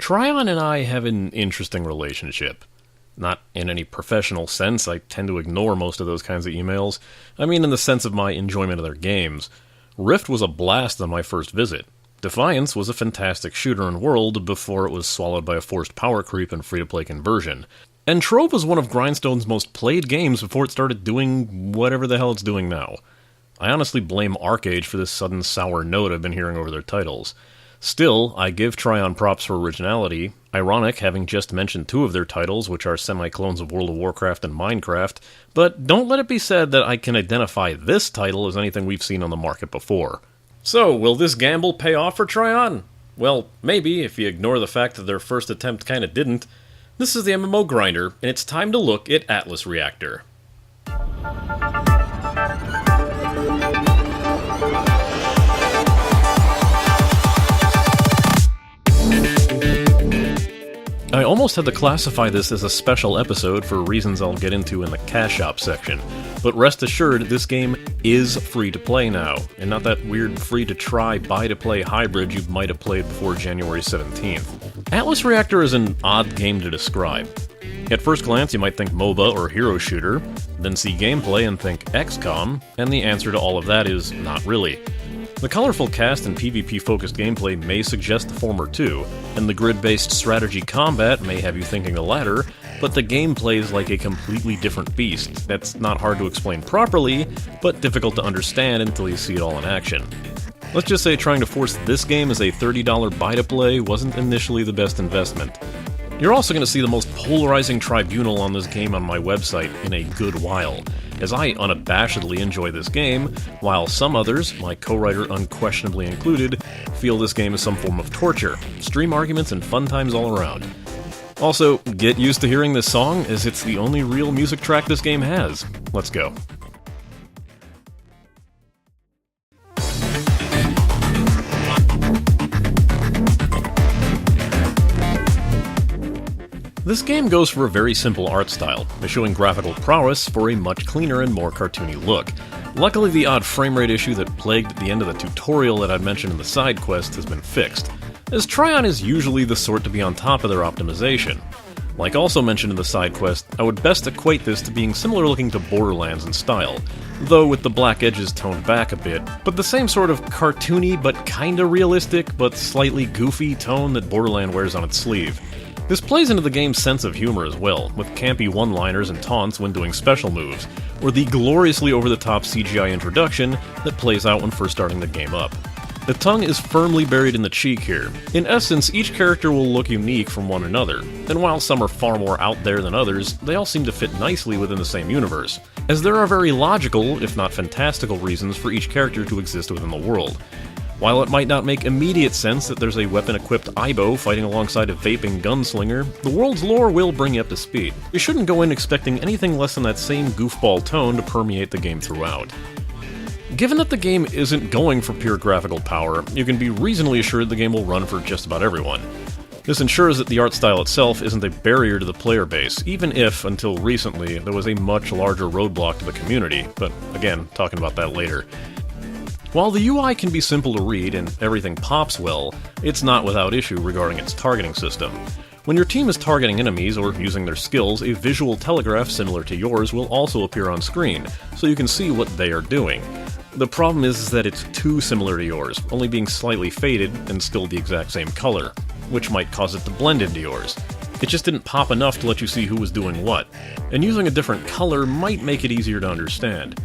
Trion and I have an interesting relationship. Not in any professional sense, I tend to ignore most of those kinds of emails. I mean in the sense of my enjoyment of their games. Rift was a blast on my first visit. Defiance was a fantastic shooter in World before it was swallowed by a forced power creep and free-to-play conversion. And Trove was one of Grindstone's most played games before it started doing whatever the hell it's doing now. I honestly blame ArcAge for this sudden sour note I've been hearing over their titles. Still, I give Trion props for originality. Ironic, having just mentioned two of their titles, which are semi-clones of World of Warcraft and Minecraft, but don't let it be said that I can identify this title as anything we've seen on the market before. So, will this gamble pay off for Trion? Well, maybe, if you ignore the fact that their first attempt kinda didn't. This is the MMO Grinder, and it's time to look at Atlas Reactor. I almost had to classify this as a special episode for reasons I'll get into in the Cash Shop section, but rest assured this game is free to play now, and not that weird free-to-try, buy-to-play hybrid you might have played before January 17th. Atlas Reactor is an odd game to describe. At first glance you might think MOBA or hero shooter, then see gameplay and think XCOM, and the answer to all of that is not really. The colorful cast and PvP-focused gameplay may suggest the former too, and the grid-based strategy combat may have you thinking the latter, but the game plays like a completely different beast that's not hard to explain properly, but difficult to understand until you see it all in action. Let's just say trying to force this game as a $30 buy-to-play wasn't initially the best investment. You're also going to see the most polarizing tribunal on this game on my website in a good while, as I unabashedly enjoy this game, while some others, my co-writer unquestionably included, feel this game is some form of torture, stream arguments, and fun times all around. Also, get used to hearing this song, as it's the only real music track this game has. Let's go. This game goes for a very simple art style, eschewing graphical prowess for a much cleaner and more cartoony look. Luckily, the odd frame rate issue that plagued at the end of the tutorial that I'd mentioned in the side quest has been fixed, as Trion is usually the sort to be on top of their optimization. Like also mentioned in the side quest, I would best equate this to being similar looking to Borderlands in style, though with the black edges toned back a bit, but the same sort of cartoony but kinda realistic but slightly goofy tone that Borderlands wears on its sleeve. This plays into the game's sense of humor as well, with campy one-liners and taunts when doing special moves, or the gloriously over-the-top CGI introduction that plays out when first starting the game up. The tongue is firmly buried in the cheek here. In essence, each character will look unique from one another, and while some are far more out there than others, they all seem to fit nicely within the same universe, as there are very logical, if not fantastical, reasons for each character to exist within the world. While it might not make immediate sense that there's a weapon-equipped Aibo fighting alongside a vaping gunslinger, the world's lore will bring you up to speed. You shouldn't go in expecting anything less than that same goofball tone to permeate the game throughout. Given that the game isn't going for pure graphical power, you can be reasonably assured the game will run for just about everyone. This ensures that the art style itself isn't a barrier to the player base, even if, until recently, there was a much larger roadblock to the community, but again, talking about that later. While the UI can be simple to read and everything pops well, it's not without issue regarding its targeting system. When your team is targeting enemies or using their skills, a visual telegraph similar to yours will also appear on screen, so you can see what they are doing. The problem is that it's too similar to yours, only being slightly faded and still the exact same color, which might cause it to blend into yours. It just didn't pop enough to let you see who was doing what, and using a different color might make it easier to understand.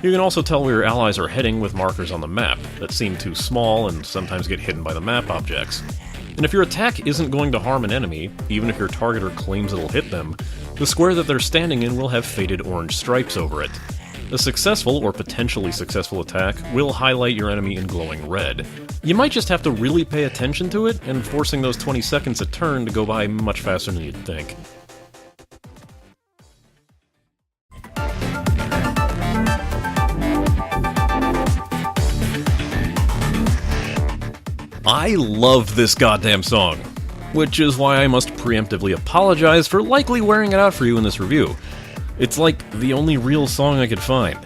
You can also tell where your allies are heading with markers on the map that seem too small and sometimes get hidden by the map objects. And if your attack isn't going to harm an enemy, even if your targeter claims it'll hit them, the square that they're standing in will have faded orange stripes over it. A successful or potentially successful attack will highlight your enemy in glowing red. You might just have to really pay attention to it, and forcing those 20 seconds a turn to go by much faster than you'd think. I love this goddamn song, which is why I must preemptively apologize for likely wearing it out for you in this review. It's like the only real song I could find.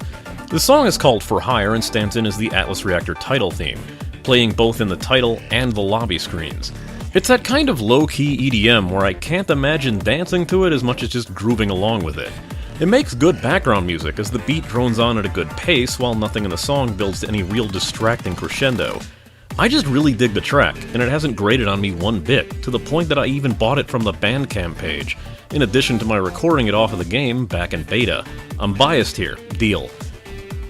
The song is called For Hire and stands in as the Atlas Reactor title theme, playing both in the title and the lobby screens. It's that kind of low-key EDM where I can't imagine dancing to it as much as just grooving along with it. It makes good background music as the beat drones on at a good pace while nothing in the song builds to any real distracting crescendo. I just really dig the track, and it hasn't grated on me one bit, to the point that I even bought it from the Bandcamp page, in addition to my recording it off of the game back in beta. I'm biased here, deal.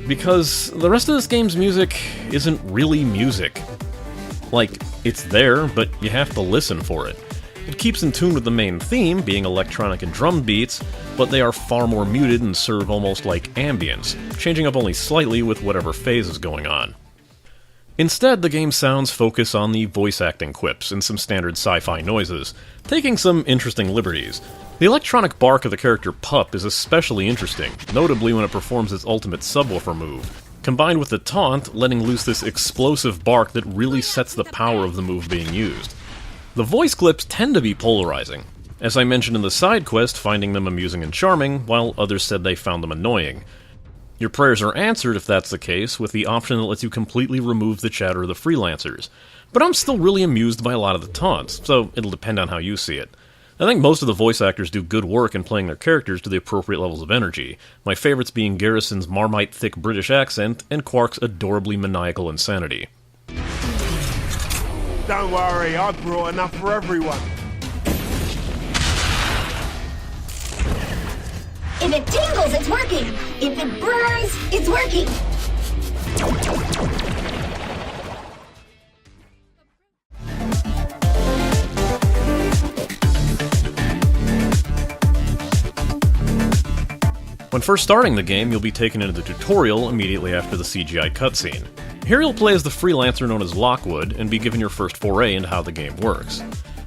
Because the rest of this game's music isn't really music. Like, it's there, but you have to listen for it. It keeps in tune with the main theme, being electronic and drum beats, but they are far more muted and serve almost like ambience, changing up only slightly with whatever phase is going on. Instead, the game's sounds focus on the voice acting quips and some standard sci-fi noises, taking some interesting liberties. The electronic bark of the character Pup is especially interesting, notably when it performs its ultimate subwoofer move, combined with the taunt letting loose this explosive bark that really sets the power of the move being used. The voice clips tend to be polarizing, as I mentioned in the side quest, finding them amusing and charming, while others said they found them annoying. Your prayers are answered if that's the case, with the option that lets you completely remove the chatter of the Freelancers. But I'm still really amused by a lot of the taunts, so it'll depend on how you see it. I think most of the voice actors do good work in playing their characters to the appropriate levels of energy, my favorites being Garrison's Marmite-thick British accent and Quark's adorably maniacal insanity. Don't worry, I brought enough for everyone. If it tingles, it's working. If it burns, it's working. When first starting the game, you'll be taken into the tutorial immediately after the CGI cutscene. Here you'll play as the freelancer known as Lockwood and be given your first foray into how the game works.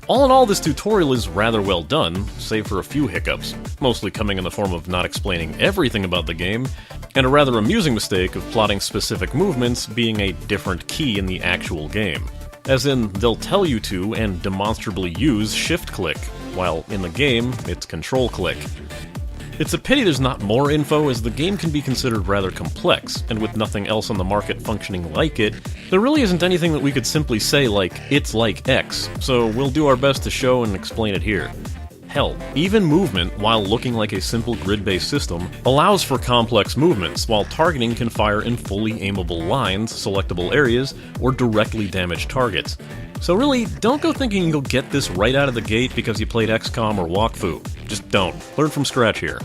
All in all, this tutorial is rather well done, save for a few hiccups, mostly coming in the form of not explaining everything about the game, and a rather amusing mistake of plotting specific movements being a different key in the actual game. As in, they'll tell you to and demonstrably use shift-click, while in the game, it's control-click. It's a pity there's not more info, as the game can be considered rather complex, and with nothing else on the market functioning like it, there really isn't anything that we could simply say like, it's like X, so we'll do our best to show and explain it here. Hell, even movement, while looking like a simple grid-based system, allows for complex movements, while targeting can fire in fully aimable lines, selectable areas, or directly damage targets. So really, don't go thinking you'll get this right out of the gate because you played XCOM or Wakfu. Just don't. Learn from scratch here.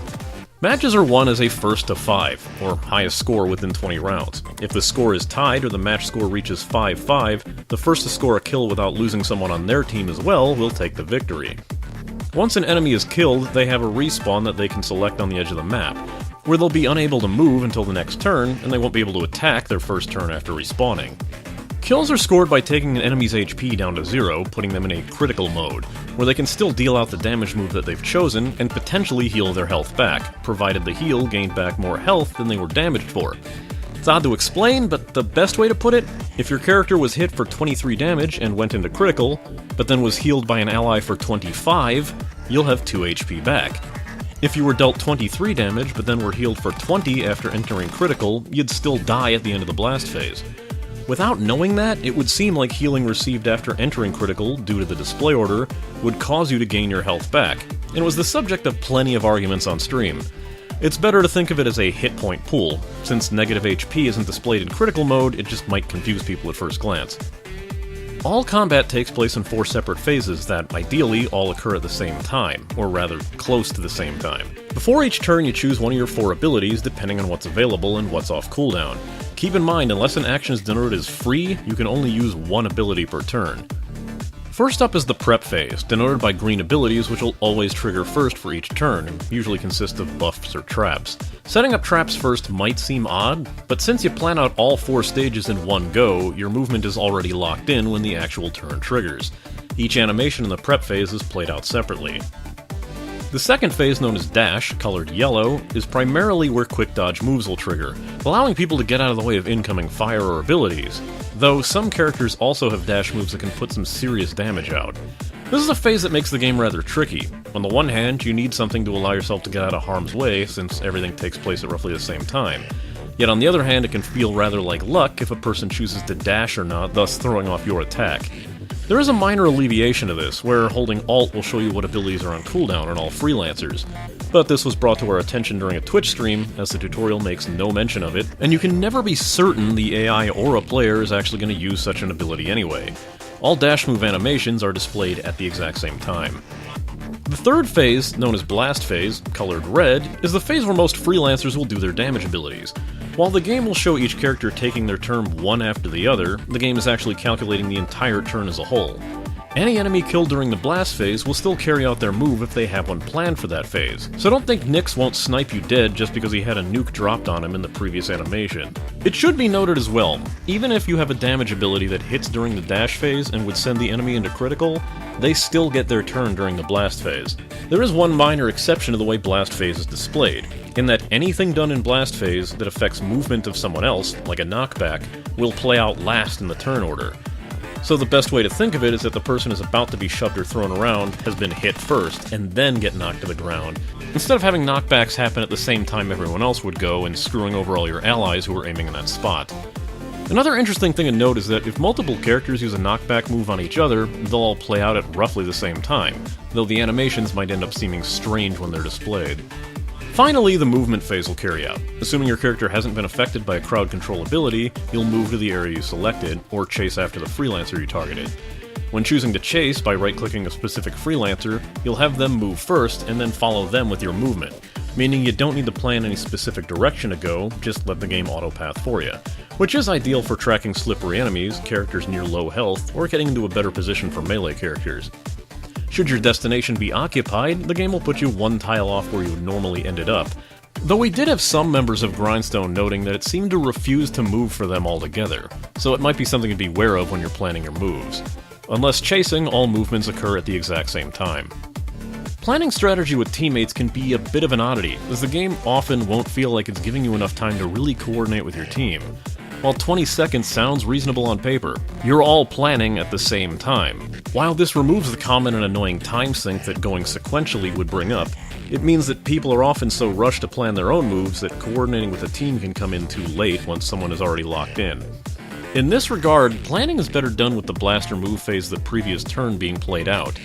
Matches are won as a first to 5, or highest score within 20 rounds. If the score is tied or the match score reaches 5-5, the first to score a kill without losing someone on their team as well will take the victory. Once an enemy is killed, they have a respawn that they can select on the edge of the map, where they'll be unable to move until the next turn, and they won't be able to attack their first turn after respawning. Kills are scored by taking an enemy's HP down to 0, putting them in a critical mode, where they can still deal out the damage move that they've chosen and potentially heal their health back, provided the heal gained back more health than they were damaged for. It's odd to explain, but the best way to put it, if your character was hit for 23 damage and went into critical, but then was healed by an ally for 25, you'll have 2 HP back. If you were dealt 23 damage but then were healed for 20 after entering critical, you'd still die at the end of the blast phase. Without knowing that, it would seem like healing received after entering critical, due to the display order, would cause you to gain your health back, and was the subject of plenty of arguments on stream. It's better to think of it as a hit point pool. Since negative HP isn't displayed in critical mode, it just might confuse people at first glance. All combat takes place in 4 separate phases that, ideally, all occur at the same time, or rather, close to the same time. Before each turn, you choose one of your 4 abilities depending on what's available and what's off cooldown. Keep in mind, unless an action is denoted as free, you can only use 1 ability per turn. First up is the prep phase, denoted by green abilities which will always trigger first for each turn, and usually consist of buffs or traps. Setting up traps first might seem odd, but since you plan out all 4 stages in one go, your movement is already locked in when the actual turn triggers. Each animation in the prep phase is played out separately. The second phase, known as Dash, colored yellow, is primarily where quick dodge moves will trigger, allowing people to get out of the way of incoming fire or abilities, though some characters also have dash moves that can put some serious damage out. This is a phase that makes the game rather tricky. On the one hand, you need something to allow yourself to get out of harm's way, since everything takes place at roughly the same time. Yet on the other hand, it can feel rather like luck if a person chooses to dash or not, thus throwing off your attack. There is a minor alleviation to this, where holding Alt will show you what abilities are on cooldown on all Freelancers, but this was brought to our attention during a Twitch stream, as the tutorial makes no mention of it, and you can never be certain the AI or a player is actually going to use such an ability anyway. All dash move animations are displayed at the exact same time. The third phase, known as Blast Phase, colored red, is the phase where most Freelancers will do their damage abilities. While the game will show each character taking their turn one after the other, the game is actually calculating the entire turn as a whole. Any enemy killed during the blast phase will still carry out their move if they have one planned for that phase, so don't think Nyx won't snipe you dead just because he had a nuke dropped on him in the previous animation. It should be noted as well, even if you have a damage ability that hits during the dash phase and would send the enemy into critical, they still get their turn during the blast phase. There is one minor exception to the way blast phase is displayed, in that anything done in blast phase that affects movement of someone else, like a knockback, will play out last in the turn order. So the best way to think of it is that the person is about to be shoved or thrown around has been hit first, and then get knocked to the ground, instead of having knockbacks happen at the same time everyone else would go and screwing over all your allies who are aiming in that spot. Another interesting thing to note is that if multiple characters use a knockback move on each other, they'll all play out at roughly the same time, though the animations might end up seeming strange when they're displayed. Finally, the movement phase will carry out. Assuming your character hasn't been affected by a crowd control ability, you'll move to the area you selected, or chase after the Freelancer you targeted. When choosing to chase by right-clicking a specific Freelancer, you'll have them move first, and then follow them with your movement, meaning you don't need to plan any specific direction to go, just let the game autopath for you, which is ideal for tracking slippery enemies, characters near low health, or getting into a better position for melee characters. Should your destination be occupied, the game will put you one tile off where you would normally ended up, though we did have some members of Grindstone noting that it seemed to refuse to move for them altogether, so it might be something to be wary of when you're planning your moves. Unless chasing, all movements occur at the exact same time. Planning strategy with teammates can be a bit of an oddity, as the game often won't feel like it's giving you enough time to really coordinate with your team. While 20 seconds sounds reasonable on paper, you're all planning at the same time. While this removes the common and annoying time sink that going sequentially would bring up, it means that people are often so rushed to plan their own moves that coordinating with a team can come in too late once someone is already locked in. In this regard, planning is better done with the blaster move phase of the previous turn being played out,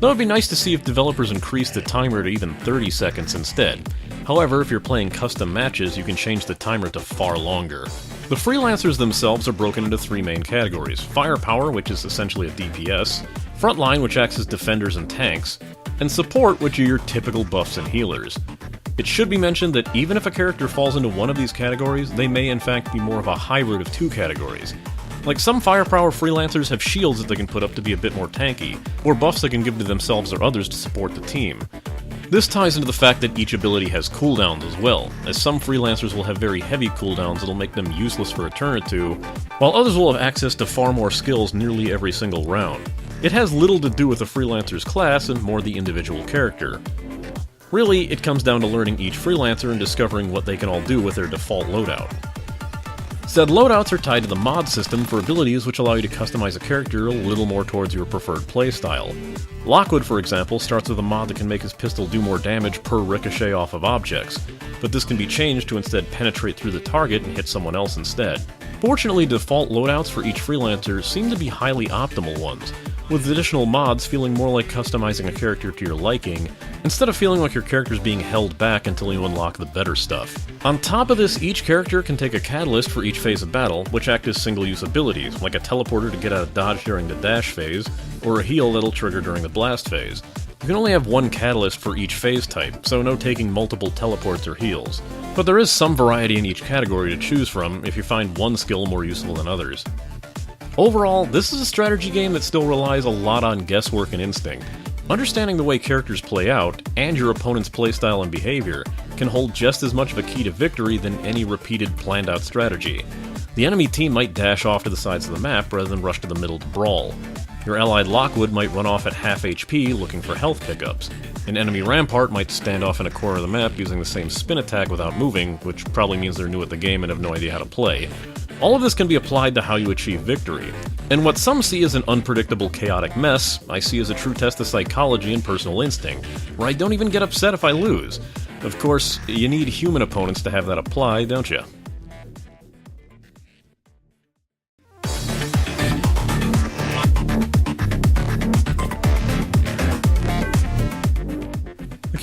though it'd be nice to see if developers increase the timer to even 30 seconds instead. However, if you're playing custom matches, you can change the timer to far longer. The Freelancers themselves are broken into three main categories: Firepower, which is essentially a DPS, Frontline, which acts as defenders and tanks, and Support, which are your typical buffs and healers. It should be mentioned that even if a character falls into one of these categories, they may in fact be more of a hybrid of two categories. Like some Firepower Freelancers have shields that they can put up to be a bit more tanky, or buffs they can give to themselves or others to support the team. This ties into the fact that each ability has cooldowns as well, as some Freelancers will have very heavy cooldowns that'll make them useless for a turn or two, while others will have access to far more skills nearly every single round. It has little to do with the Freelancer's class and more the individual character. Really, it comes down to learning each Freelancer and discovering what they can all do with their default loadout. Said loadouts are tied to the mod system for abilities which allow you to customize a character a little more towards your preferred playstyle. Lockwood, for example, starts with a mod that can make his pistol do more damage per ricochet off of objects, but this can be changed to instead penetrate through the target and hit someone else instead. Fortunately, default loadouts for each Freelancer seem to be highly optimal ones, with additional mods feeling more like customizing a character to your liking, instead of feeling like your character's being held back until you unlock the better stuff. On top of this, each character can take a catalyst for each phase of battle, which act as single-use abilities, like a teleporter to get out of dodge during the dash phase, or a heal that'll trigger during the blast phase. You can only have one catalyst for each phase type, so no taking multiple teleports or heals. But there is some variety in each category to choose from if you find one skill more useful than others. Overall, this is a strategy game that still relies a lot on guesswork and instinct. Understanding the way characters play out, and your opponent's playstyle and behavior, can hold just as much of a key to victory than any repeated planned-out strategy. The enemy team might dash off to the sides of the map rather than rush to the middle to brawl. Your allied Lockwood might run off at half HP looking for health pickups. An enemy Rampart might stand off in a corner of the map using the same spin attack without moving, which probably means they're new at the game and have no idea how to play. All of this can be applied to how you achieve victory. And what some see as an unpredictable, chaotic mess, I see as a true test of psychology and personal instinct, where I don't even get upset if I lose. Of course, you need human opponents to have that apply, don't you?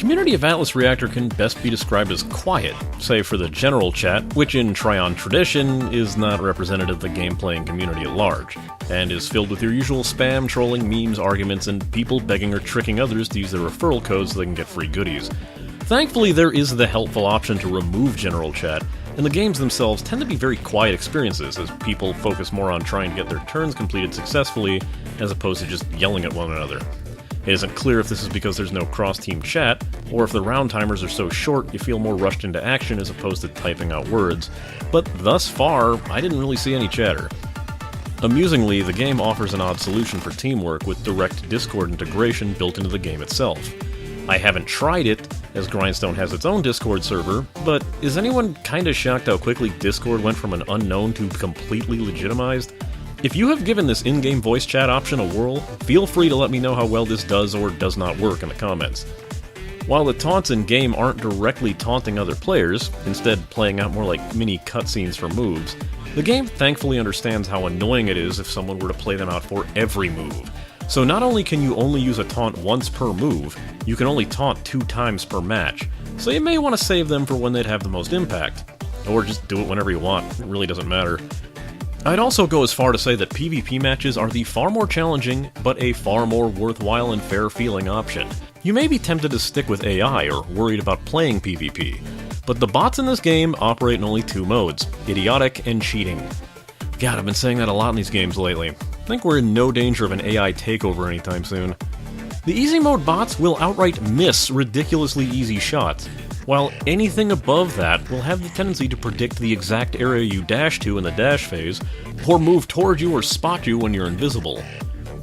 community of Atlas Reactor can best be described as quiet, save for the general chat, which in Trion tradition is not representative of the game-playing community at large, and is filled with your usual spam, trolling, memes, arguments, and people begging or tricking others to use their referral codes so they can get free goodies. Thankfully, there is the helpful option to remove general chat, and the games themselves tend to be very quiet experiences as people focus more on trying to get their turns completed successfully as opposed to just yelling at one another. It isn't clear if this is because there's no cross-team chat, or if the round timers are so short you feel more rushed into action as opposed to typing out words, but thus far, I didn't really see any chatter. Amusingly, the game offers an odd solution for teamwork with direct Discord integration built into the game itself. I haven't tried it, as Grindstone has its own Discord server, but is anyone kinda shocked how quickly Discord went from an unknown to completely legitimized? If you have given this in-game voice chat option a whirl, feel free to let me know how well this does or does not work in the comments. While the taunts in-game aren't directly taunting other players, instead playing out more like mini cutscenes for moves, the game thankfully understands how annoying it is if someone were to play them out for every move. So not only can you only use a taunt once per move, you can only taunt 2 times per match, so you may want to save them for when they'd have the most impact. Or just do it whenever you want, it really doesn't matter. I'd also go as far to say that PvP matches are the far more challenging, but a far more worthwhile and fair-feeling option. You may be tempted to stick with AI or worried about playing PvP, but the bots in this game operate in only 2 modes, idiotic and cheating. God, I've been saying that a lot in these games lately. I think we're in no danger of an AI takeover anytime soon. The easy mode bots will outright miss ridiculously easy shots, while anything above that will have the tendency to predict the exact area you dash to in the dash phase, or move toward you or spot you when you're invisible.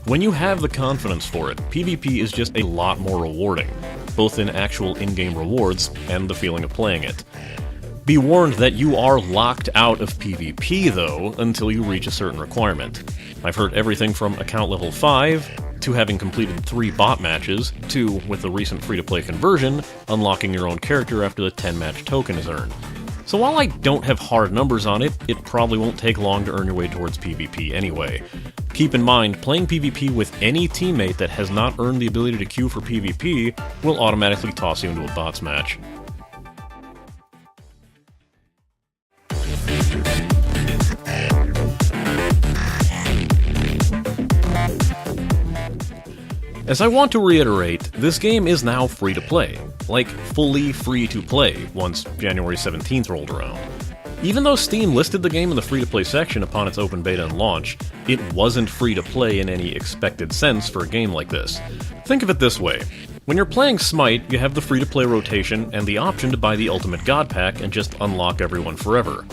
When you have the confidence for it, PvP is just a lot more rewarding, both in actual in-game rewards and the feeling of playing it. Be warned that you are locked out of PvP, though, until you reach a certain requirement. I've heard everything from account level 5, to having completed 3 bot matches, to, with the recent free-to-play conversion, unlocking your own character after the 10-match token is earned. So while I don't have hard numbers on it, it probably won't take long to earn your way towards PvP anyway. Keep in mind, playing PvP with any teammate that has not earned the ability to queue for PvP will automatically toss you into a bots match. As I want to reiterate, this game is now free to play. Like, fully free to play, once January 17th rolled around. Even though Steam listed the game in the free-to-play section upon its open beta and launch, it wasn't free to play in any expected sense for a game like this. Think of it this way. When you're playing Smite, you have the free-to-play rotation and the option to buy the Ultimate God Pack and just unlock everyone forever.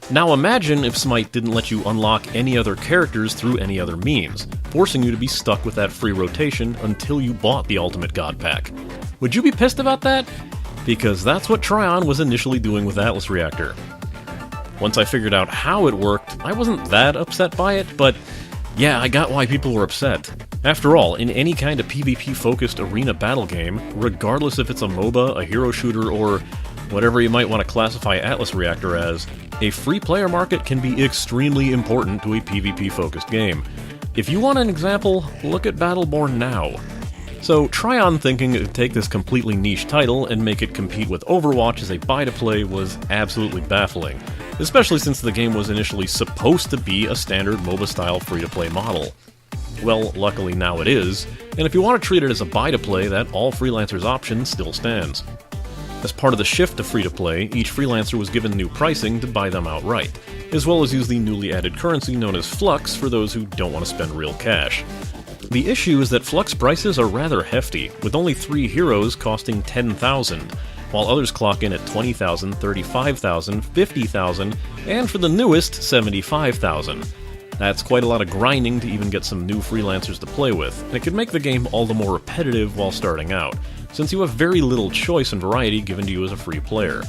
Now imagine if Smite didn't let you unlock any other characters through any other means, forcing you to be stuck with that free rotation until you bought the Ultimate God Pack. Would you be pissed about that? Because that's what Trion was initially doing with Atlas Reactor. Once I figured out how it worked, I wasn't that upset by it, but yeah, I got why people were upset. After all, in any kind of PvP-focused arena battle game, regardless if it's a MOBA, a hero shooter, or whatever you might want to classify Atlas Reactor as, a free player market can be extremely important to a PvP-focused game. If you want an example, look at Battleborn now. So Trion thinking it would take this completely niche title and make it compete with Overwatch as a buy-to-play was absolutely baffling, especially since the game was initially supposed to be a standard MOBA-style free-to-play model. Well, luckily now it is, and if you want to treat it as a buy-to-play, that all Freelancers option still stands. As part of the shift to free-to-play, each freelancer was given new pricing to buy them outright, as well as use the newly added currency known as Flux for those who don't want to spend real cash. The issue is that Flux prices are rather hefty, with only 3 heroes costing 10,000, while others clock in at 20,000, 35,000, 50,000, and for the newest, 75,000. That's quite a lot of grinding to even get some new freelancers to play with, and it could make the game all the more repetitive while starting out, since you have very little choice and variety given to you as a free player.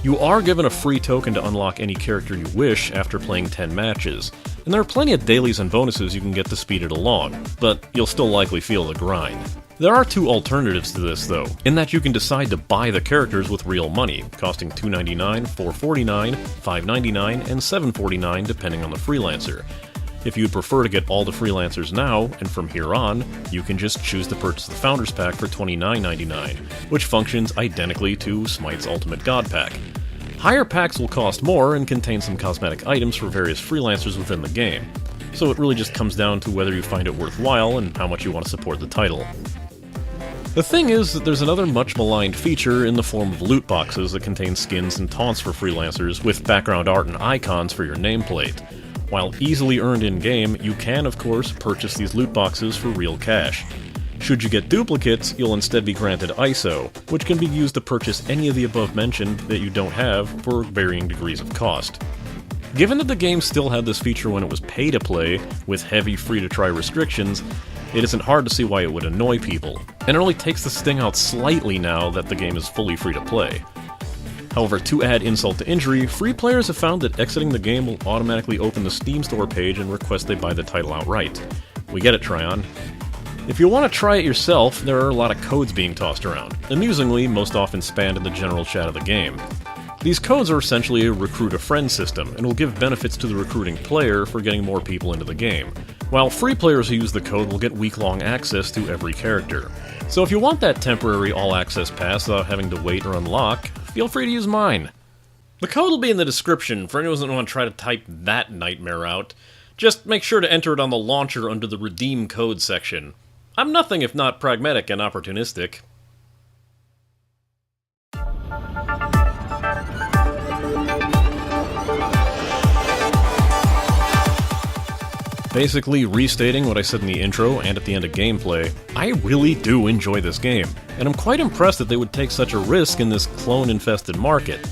You are given a free token to unlock any character you wish after playing 10 matches, and there are plenty of dailies and bonuses you can get to speed it along, but you'll still likely feel the grind. There are 2 alternatives to this though, in that you can decide to buy the characters with real money, costing $2.99, $4.49, $5.99, and $7.49 depending on the freelancer. If you'd prefer to get all the Freelancers now, and from here on, you can just choose to purchase the Founders Pack for $29.99, which functions identically to Smite's Ultimate God Pack. Higher packs will cost more and contain some cosmetic items for various Freelancers within the game, so it really just comes down to whether you find it worthwhile and how much you want to support the title. The thing is that there's another much maligned feature in the form of loot boxes that contain skins and taunts for Freelancers with background art and icons for your nameplate. While easily earned in-game, you can, of course, purchase these loot boxes for real cash. Should you get duplicates, you'll instead be granted ISO, which can be used to purchase any of the above mentioned that you don't have for varying degrees of cost. Given that the game still had this feature when it was pay-to-play, with heavy free-to-try restrictions, it isn't hard to see why it would annoy people, and it only takes the sting out slightly now that the game is fully free-to-play. However, to add insult to injury, free players have found that exiting the game will automatically open the Steam store page and request they buy the title outright. We get it, Trion. If you want to try it yourself, there are a lot of codes being tossed around, amusingly most often spammed in the general chat of the game. These codes are essentially a recruit-a-friend system, and will give benefits to the recruiting player for getting more people into the game, while free players who use the code will get week-long access to every character. So if you want that temporary all-access pass without having to wait or unlock, feel free to use mine. The code will be in the description for anyone who doesn't want to try to type that nightmare out. Just make sure to enter it on the launcher under the Redeem Code section. I'm nothing if not pragmatic and opportunistic. Basically restating what I said in the intro and at the end of gameplay, I really do enjoy this game, and I'm quite impressed that they would take such a risk in this clone-infested market.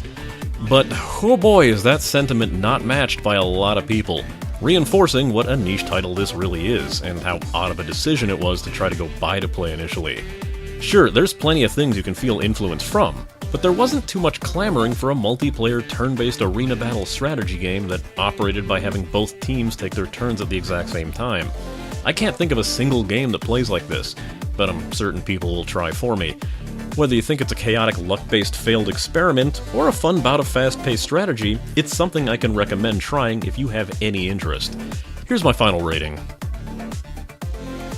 But oh boy, is that sentiment not matched by a lot of people, reinforcing what a niche title this really is, and how odd of a decision it was to try to go buy-to-play initially. Sure, there's plenty of things you can feel influence from, but there wasn't too much clamoring for a multiplayer turn-based arena battle strategy game that operated by having both teams take their turns at the exact same time. I can't think of a single game that plays like this, but I'm certain people will try for me. Whether you think it's a chaotic luck-based failed experiment, or a fun bout of fast-paced strategy, it's something I can recommend trying if you have any interest. Here's my final rating.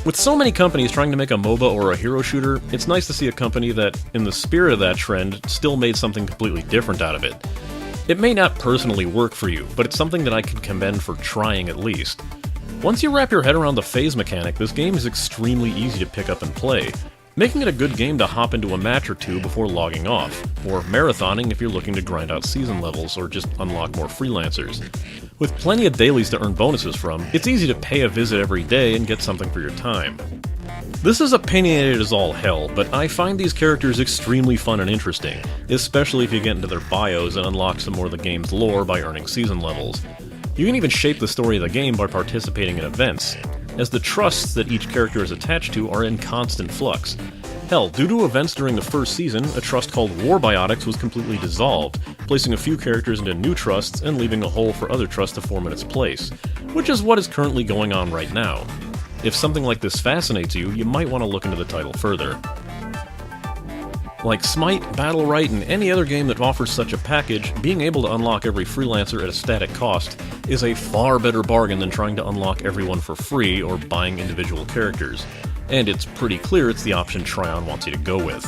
With so many companies trying to make a MOBA or a hero shooter, it's nice to see a company that, in the spirit of that trend, still made something completely different out of it. It may not personally work for you, but it's something that I can commend for trying at least. Once you wrap your head around the phase mechanic, this game is extremely easy to pick up and play, making it a good game to hop into a match or two before logging off, or marathoning if you're looking to grind out season levels or just unlock more Freelancers. With plenty of dailies to earn bonuses from, it's easy to pay a visit every day and get something for your time. This is opinionated as all hell, but I find these characters extremely fun and interesting, especially if you get into their bios and unlock some more of the game's lore by earning season levels. You can even shape the story of the game by participating in events, as the trusts that each character is attached to are in constant flux. Hell, due to events during the first season, a trust called Warbiotics was completely dissolved, placing a few characters into new trusts and leaving a hole for other trusts to form in its place, which is what is currently going on right now. If something like this fascinates you, you might want to look into the title further. Like Smite, Battlerite, and any other game that offers such a package, being able to unlock every Freelancer at a static cost is a far better bargain than trying to unlock everyone for free or buying individual characters. And it's pretty clear it's the option Trion wants you to go with.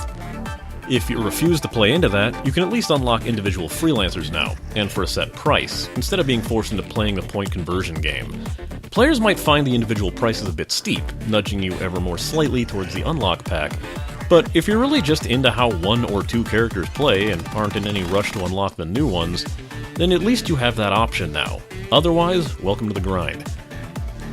If you refuse to play into that, you can at least unlock individual Freelancers now, and for a set price, instead of being forced into playing the point conversion game. Players might find the individual prices a bit steep, nudging you ever more slightly towards the unlock pack, but if you're really just into how one or two characters play and aren't in any rush to unlock the new ones, then at least you have that option now. Otherwise, welcome to the grind.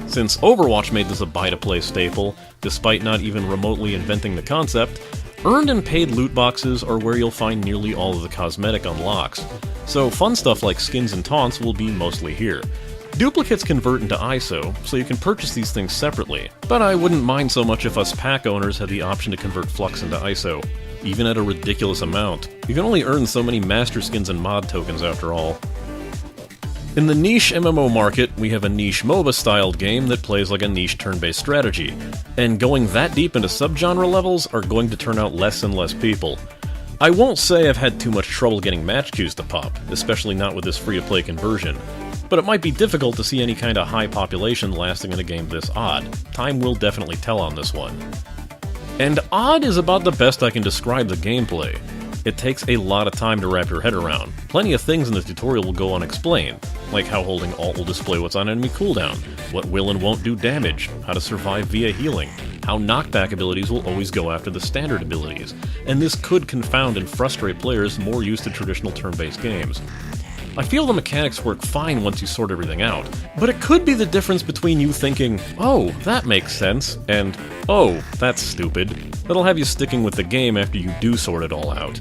Since Overwatch made this a buy-to-play staple, despite not even remotely inventing the concept, earned and paid loot boxes are where you'll find nearly all of the cosmetic unlocks, so fun stuff like skins and taunts will be mostly here. Duplicates convert into ISO, so you can purchase these things separately, but I wouldn't mind so much if us pack owners had the option to convert Flux into ISO, even at a ridiculous amount. You can only earn so many master skins and mod tokens after all. In the niche MMO market, we have a niche MOBA-styled game that plays like a niche turn-based strategy, and going that deep into subgenre levels are going to turn out less and less people. I won't say I've had too much trouble getting match queues to pop, especially not with this free-to-play conversion, but it might be difficult to see any kind of high population lasting in a game this odd. Time will definitely tell on this one. And odd is about the best I can describe the gameplay. It takes a lot of time to wrap your head around. Plenty of things in the tutorial will go unexplained, like how holding Alt will display what's on enemy cooldown, what will and won't do damage, how to survive via healing, how knockback abilities will always go after the standard abilities, and this could confound and frustrate players more used to traditional turn-based games. I feel the mechanics work fine once you sort everything out, but it could be the difference between you thinking, oh, that makes sense, and oh, that's stupid, that'll have you sticking with the game after you do sort it all out.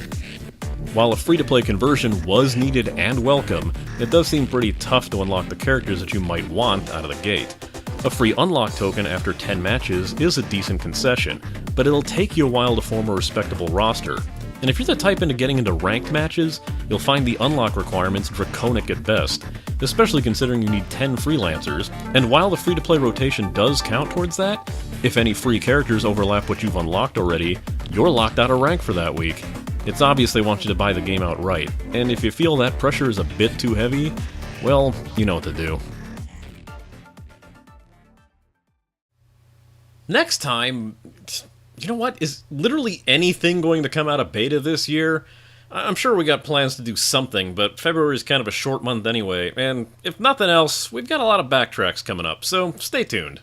While a free-to-play conversion was needed and welcome, it does seem pretty tough to unlock the characters that you might want out of the gate. A free unlock token after 10 matches is a decent concession, but it'll take you a while to form a respectable roster. And if you're the type into getting into ranked matches, you'll find the unlock requirements draconic at best, especially considering you need 10 freelancers, and while the free-to-play rotation does count towards that, if any free characters overlap what you've unlocked already, you're locked out of rank for that week. It's obvious they want you to buy the game outright, and if you feel that pressure is a bit too heavy, well, you know what to do. Next time, you know what? Is literally anything going to come out of beta this year? I'm sure we got plans to do something, but February is kind of a short month anyway, and if nothing else, we've got a lot of backtracks coming up, so stay tuned.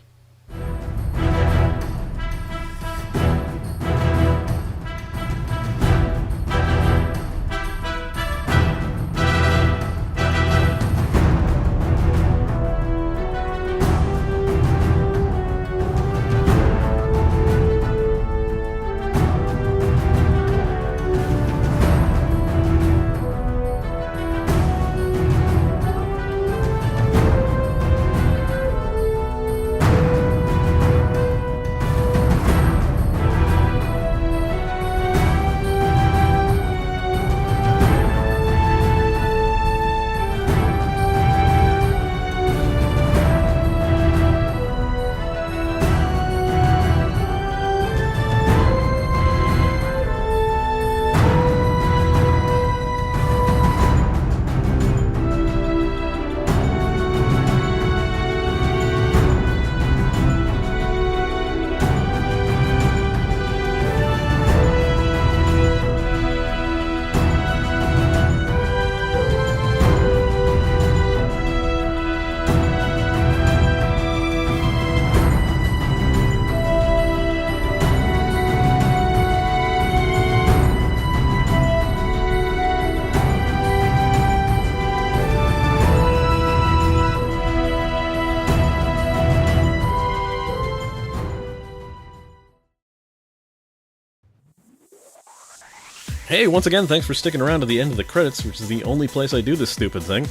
Hey, once again, thanks for sticking around to the end of the credits, which is the only place I do this stupid thing.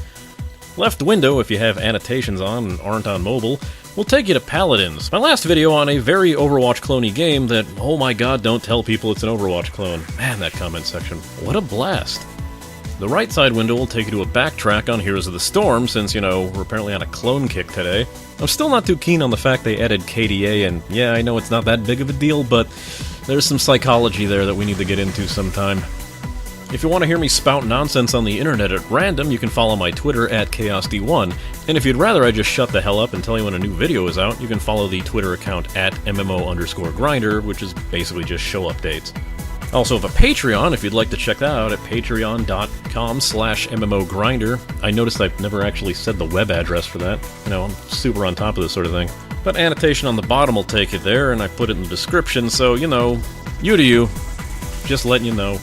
Left window, if you have annotations on and aren't on mobile, will take you to Paladins, my last video on a very Overwatch clone-y game that, oh my god, don't tell people it's an Overwatch clone. Man, that comment section, what a blast. The right side window will take you to a backtrack on Heroes of the Storm, since, you know, we're apparently on a clone kick today. I'm still not too keen on the fact they added KDA, and yeah, I know it's not that big of a deal, but there's some psychology there that we need to get into sometime. If you want to hear me spout nonsense on the internet at random, you can follow my Twitter at ChaosD1, and if you'd rather I just shut the hell up and tell you when a new video is out, you can follow the Twitter account at MMO_Grinder, which is basically just show updates. I also have a Patreon if you'd like to check that out at patreon.com/MMOGrinder. I noticed I've never actually said the web address for that. You know, I'm super on top of this sort of thing. But annotation on the bottom will take you there, and I put it in the description, so, you know, you do you. Just letting you know.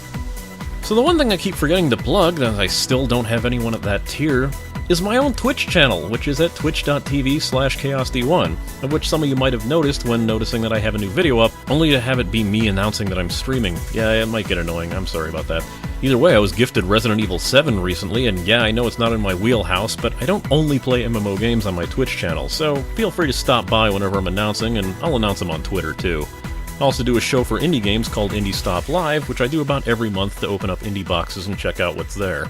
So the one thing I keep forgetting to plug, that I still don't have anyone at that tier, is my own Twitch channel, which is at twitch.tv/ChaosD1, of which some of you might have noticed when noticing that I have a new video up, only to have it be me announcing that I'm streaming. Yeah, it might get annoying, I'm sorry about that. Either way, I was gifted Resident Evil 7 recently, and yeah, I know it's not in my wheelhouse, but I don't only play MMO games on my Twitch channel, so feel free to stop by whenever I'm announcing, and I'll announce them on Twitter too. I also do a show for indie games called Indie Stop Live, which I do about every month to open up indie boxes and check out what's there.